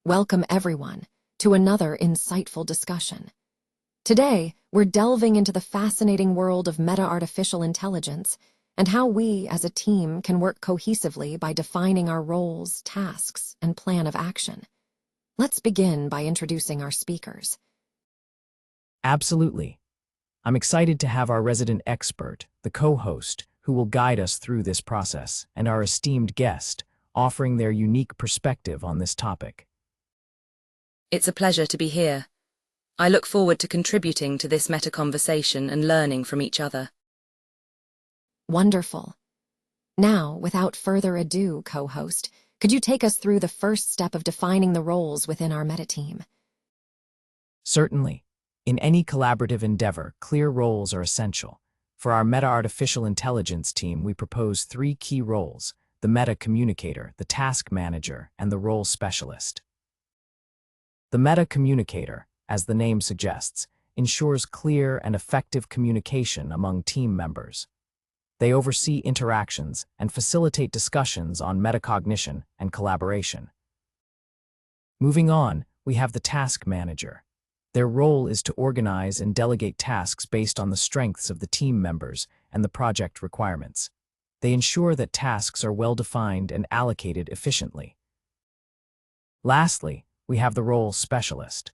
Welcome everyone to another insightful discussion. Today, we're delving into the fascinating world of meta-artificial intelligence and how we as a team can work cohesively by defining our roles, tasks, and plan of action. Let's begin by introducing our speakers. Absolutely. I'm excited to have our resident expert, the co-host, who will guide us through this process, and our esteemed guest, offering their unique perspective on this topic. It's a pleasure to be here. I look forward to contributing to this meta-conversation and learning from each other. Wonderful. Now, without further ado, co-host, could you take us through the first step of defining the roles within our meta team? Certainly. In any collaborative endeavor, clear roles are essential. For our meta-artificial intelligence team, we propose 3 key roles: the meta-communicator, the task manager, and the role specialist. The meta-communicator, as the name suggests, ensures clear and effective communication among team members. They oversee interactions and facilitate discussions on metacognition and collaboration. Moving on, we have the task manager. Their role is to organize and delegate tasks based on the strengths of the team members and the project requirements. They ensure that tasks are well-defined and allocated efficiently. Lastly, we have the role specialist.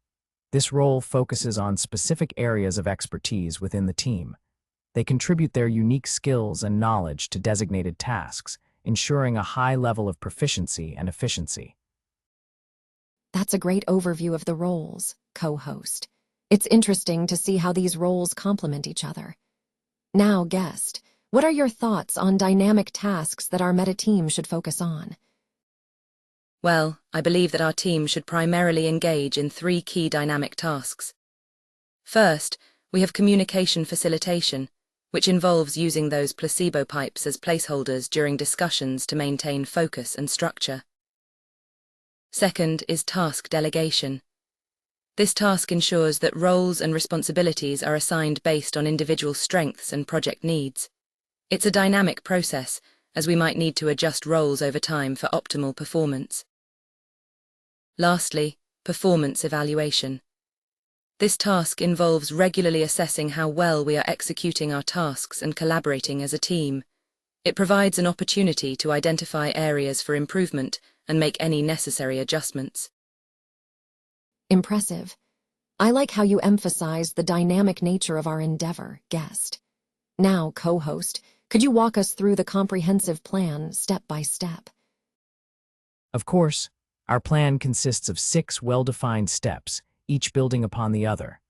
This role focuses on specific areas of expertise within the team. They contribute their unique skills and knowledge to designated tasks, ensuring a high level of proficiency and efficiency. That's a great overview of the roles, co-host. It's interesting to see how these roles complement each other. Now, guest, what are your thoughts on dynamic tasks that our meta team should focus on? Well, I believe that our team should primarily engage in 3 key dynamic tasks. First, we have communication facilitation, which involves using those placebo pipes as placeholders during discussions to maintain focus and structure. Second is task delegation. This task ensures that roles and responsibilities are assigned based on individual strengths and project needs. It's a dynamic process, as we might need to adjust roles over time for optimal performance. Lastly, performance evaluation. This task involves regularly assessing how well we are executing our tasks and collaborating as a team. It provides an opportunity to identify areas for improvement and make any necessary adjustments. Impressive. I like how you emphasize the dynamic nature of our endeavor, guest. Now, co-host, could you walk us through the comprehensive plan step by step? Of course, our plan consists of 6 well-defined steps, each building upon the other.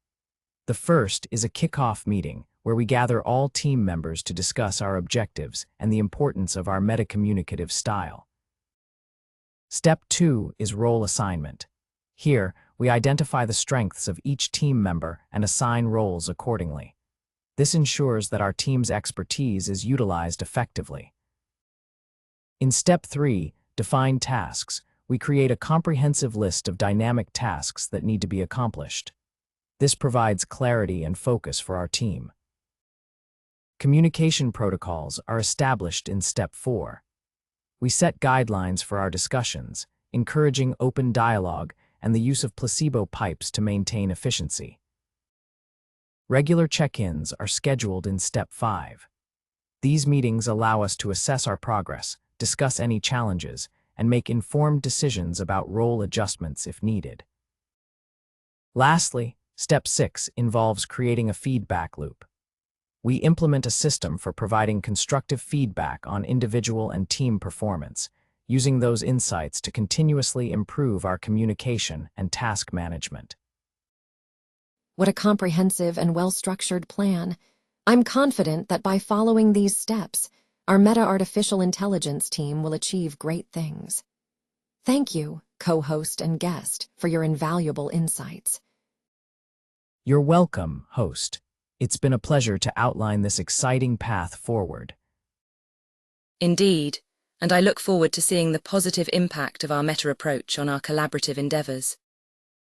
The first is a kickoff meeting, where we gather all team members to discuss our objectives and the importance of our meta-communicative style. Step 2 is role assignment. Here, we identify the strengths of each team member and assign roles accordingly. This ensures that our team's expertise is utilized effectively. In Step 3, define tasks, we create a comprehensive list of dynamic tasks that need to be accomplished. This provides clarity and focus for our team. Communication protocols are established in Step 4. We set guidelines for our discussions, encouraging open dialogue and the use of placebo pipes to maintain efficiency. Regular check-ins are scheduled in Step 5. These meetings allow us to assess our progress, discuss any challenges, and make informed decisions about role adjustments if needed. Lastly, Step 6 involves creating a feedback loop. We implement a system for providing constructive feedback on individual and team performance, using those insights to continuously improve our communication and task management. What a comprehensive and well-structured plan. I'm confident that by following these steps, our meta-artificial intelligence team will achieve great things. Thank you, co-host and guest, for your invaluable insights. You're welcome, host. It's been a pleasure to outline this exciting path forward. Indeed, and I look forward to seeing the positive impact of our meta approach on our collaborative endeavors.